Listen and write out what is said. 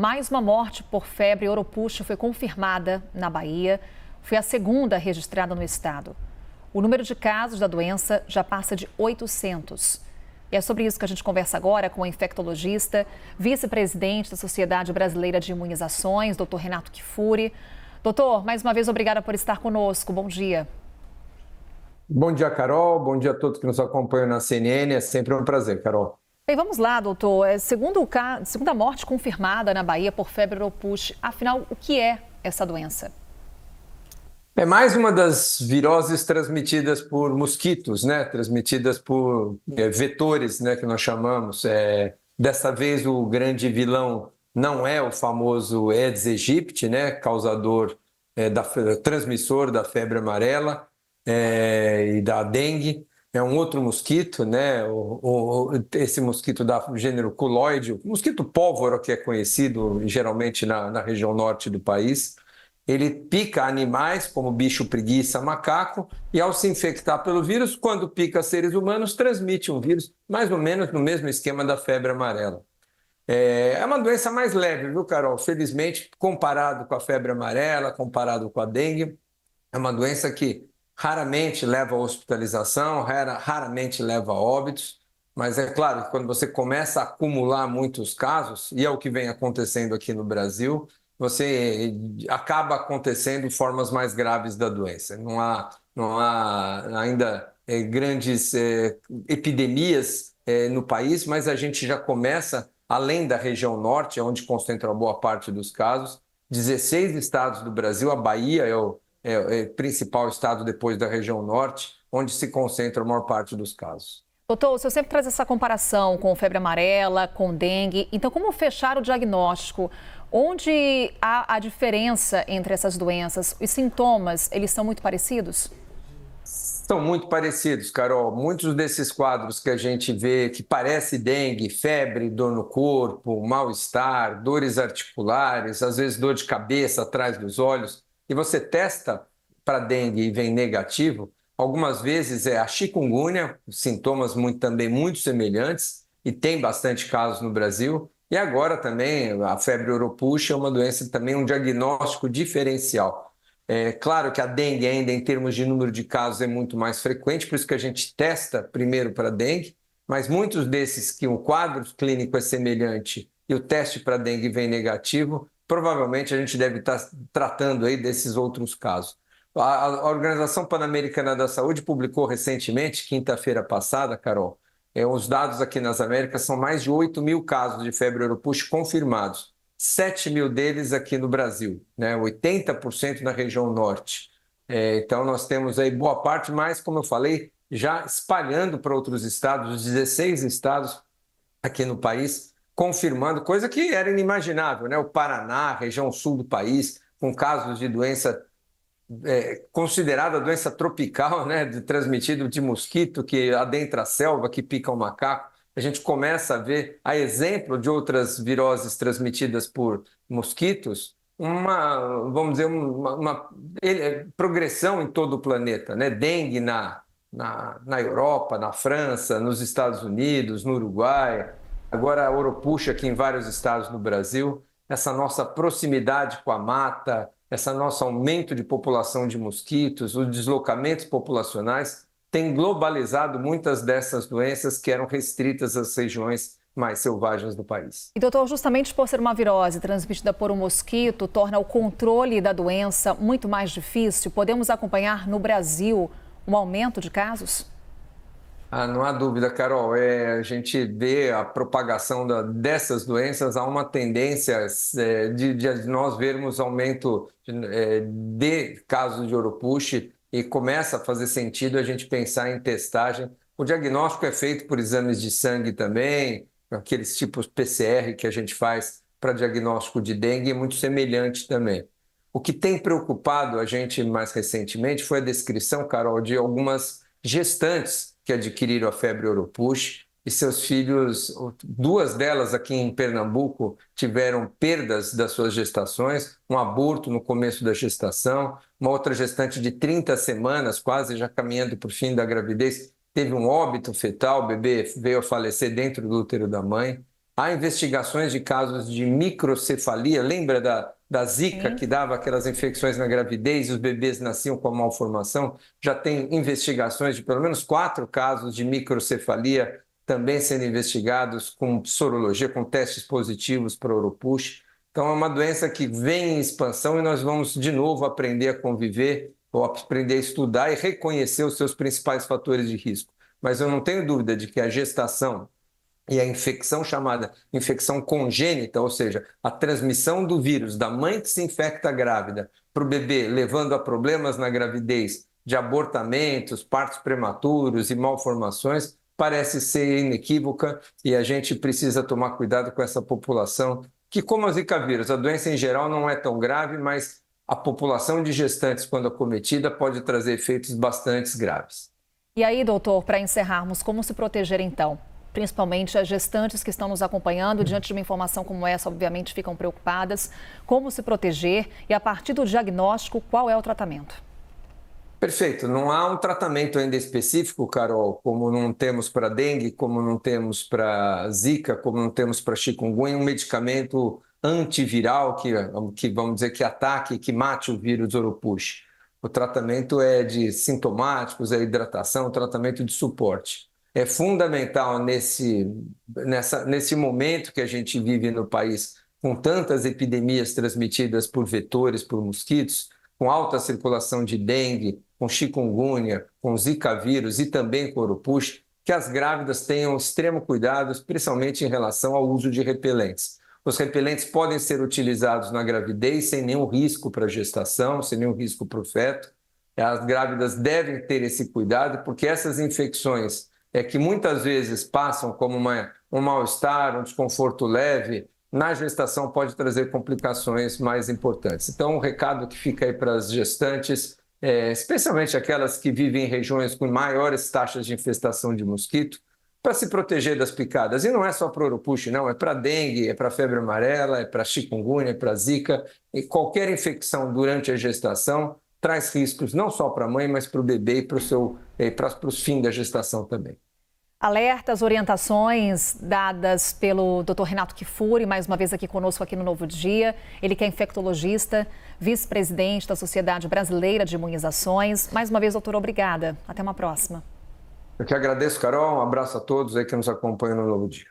mais uma morte por febre oropouche foi confirmada na Bahia. Foi a segunda registrada no estado. O número de casos da doença já passa de 800. E é sobre isso que a gente conversa agora com o infectologista, vice-presidente da Sociedade Brasileira de Imunizações, Dr. Renato Kfouri. Doutor, mais uma vez, obrigada por estar conosco. Bom dia. Bom dia, Carol. Bom dia a todos que nos acompanham na CNN. É sempre um prazer, Carol. Bem, vamos lá, doutor. Segunda morte confirmada na Bahia por febre oropouche. Afinal, o que é essa doença? É mais uma das viroses transmitidas por mosquitos, né? Transmitidas por vetores, né? Que nós chamamos. Dessa vez, o grande vilão não é o famoso Aedes aegypti, né? Transmissor da febre amarela e da dengue. É um outro mosquito, né? Esse mosquito do gênero culoide, o mosquito pólvora, que é conhecido geralmente na região norte do país. Ele pica animais, como bicho, preguiça, macaco, e ao se infectar pelo vírus, quando pica seres humanos, transmite um vírus, mais ou menos no mesmo esquema da febre amarela. É uma doença mais leve, viu, Carol? Felizmente, comparado com a febre amarela, comparado com a dengue, é uma doença que raramente leva a hospitalização, raramente leva a óbitos, mas é claro que quando você começa a acumular muitos casos, e é o que vem acontecendo aqui no Brasil, você acaba acontecendo formas mais graves da doença. Não há ainda grandes epidemias no país, mas a gente já começa, além da região norte, onde concentra boa parte dos casos, 16 estados do Brasil, a Bahia é o principal estado depois da região norte, onde se concentra a maior parte dos casos. Doutor, o senhor sempre traz essa comparação com febre amarela, com dengue. Então, como fechar o diagnóstico? Onde há a diferença entre essas doenças? Os sintomas, eles são muito parecidos? São muito parecidos, Carol. Muitos desses quadros que a gente vê que parece dengue, febre, dor no corpo, mal-estar, dores articulares, às vezes dor de cabeça atrás dos olhos, e você testa para dengue e vem negativo, algumas vezes é a chikungunya, sintomas também muito semelhantes, e tem bastante casos no Brasil. E agora também a febre oropouche é uma doença também, um diagnóstico diferencial. É claro que a dengue ainda em termos de número de casos é muito mais frequente, por isso que a gente testa primeiro para dengue, mas muitos desses que o quadro clínico é semelhante e o teste para dengue vem negativo, provavelmente a gente deve estar tratando aí desses outros casos. A Organização Pan-Americana da Saúde publicou recentemente, quinta-feira passada, Carol, os dados aqui nas Américas são mais de 8.000 casos de febre oropouche confirmados. 7.000 deles aqui no Brasil, né? 80% na região norte. Então, nós temos aí boa parte, mas, como eu falei, já espalhando para outros estados, os 16 estados aqui no país, confirmando, coisa que era inimaginável, né? O Paraná, região sul do país, com casos de doença considerada doença tropical, né? Transmitido de mosquito que adentra a selva, que pica o macaco. A gente começa a ver, a exemplo de outras viroses transmitidas por mosquitos, vamos dizer, uma progressão em todo o planeta, né? Dengue na Europa, na França, nos Estados Unidos, no Uruguai, agora a oropouche aqui em vários estados no Brasil. Essa nossa proximidade com a mata, esse nosso aumento de população de mosquitos, os deslocamentos populacionais, tem globalizado muitas dessas doenças que eram restritas às regiões mais selvagens do país. E, doutor, justamente por ser uma virose transmitida por um mosquito, torna o controle da doença muito mais difícil. Podemos acompanhar no Brasil um aumento de casos? Não há dúvida, Carol. A gente vê a propagação dessas doenças, há uma tendência de nós vermos aumento de casos de oropouche e começa a fazer sentido a gente pensar em testagem. O diagnóstico é feito por exames de sangue também, aqueles tipos PCR que a gente faz para diagnóstico de dengue, é muito semelhante também. O que tem preocupado a gente mais recentemente foi a descrição, Carol, de algumas gestantes que adquiriram a febre oropouche e seus filhos, duas delas aqui em Pernambuco, tiveram perdas das suas gestações, um aborto no começo da gestação, uma outra gestante de 30 semanas, quase já caminhando para o fim da gravidez, teve um óbito fetal, o bebê veio a falecer dentro do útero da mãe. Há investigações de casos de microcefalia, lembra da Zika, que dava aquelas infecções na gravidez e os bebês nasciam com a malformação? Já tem investigações de pelo menos 4 casos de microcefalia também sendo investigados com sorologia, com testes positivos para o Oropouche. Então é uma doença que vem em expansão e nós vamos de novo aprender a conviver, ou aprender a estudar e reconhecer os seus principais fatores de risco. Mas eu não tenho dúvida de que a gestação e a infecção chamada infecção congênita, ou seja, a transmissão do vírus da mãe que se infecta grávida para o bebê, levando a problemas na gravidez de abortamentos, partos prematuros e malformações, parece ser inequívoca e a gente precisa tomar cuidado com essa população, que como a Zika vírus, a doença em geral não é tão grave, mas a população de gestantes, quando acometida, pode trazer efeitos bastante graves. E aí, doutor, para encerrarmos, como se proteger então? Principalmente as gestantes que estão nos acompanhando, diante de uma informação como essa, obviamente ficam preocupadas. Como se proteger e, a partir do diagnóstico, qual é o tratamento? Perfeito. Não há um tratamento ainda específico, Carol, como não temos para dengue, como não temos para Zika, como não temos para chikungunya, um medicamento antiviral que vamos dizer, que ataque, que mate o vírus Oropouche. O tratamento é de sintomáticos, é hidratação, tratamento de suporte. É fundamental nesse momento que a gente vive no país, com tantas epidemias transmitidas por vetores, por mosquitos, com alta circulação de dengue, com chikungunya, com Zika vírus e também com Oropouche, que as grávidas tenham extremo cuidado, especialmente em relação ao uso de repelentes. Os repelentes podem ser utilizados na gravidez sem nenhum risco para a gestação, sem nenhum risco para o feto. As grávidas devem ter esse cuidado, porque essas infecções que muitas vezes passam como um mal-estar, um desconforto leve, na gestação pode trazer complicações mais importantes. Então, o recado que fica aí para as gestantes, especialmente aquelas que vivem em regiões com maiores taxas de infestação de mosquito, para se proteger das picadas. E não é só para o Oropouche, não, é para dengue, é para febre amarela, é para chikungunya, é para Zika. E qualquer infecção durante a gestação traz riscos não só para a mãe, mas para o bebê e para os fins da gestação também. Alertas, orientações dadas pelo Dr. Renato Kifuri, mais uma vez aqui conosco aqui no Novo Dia. Ele que é infectologista, vice-presidente da Sociedade Brasileira de Imunizações. Mais uma vez, doutor, obrigada. Até uma próxima. Eu que agradeço, Carol. Um abraço a todos aí que nos acompanham no Novo Dia.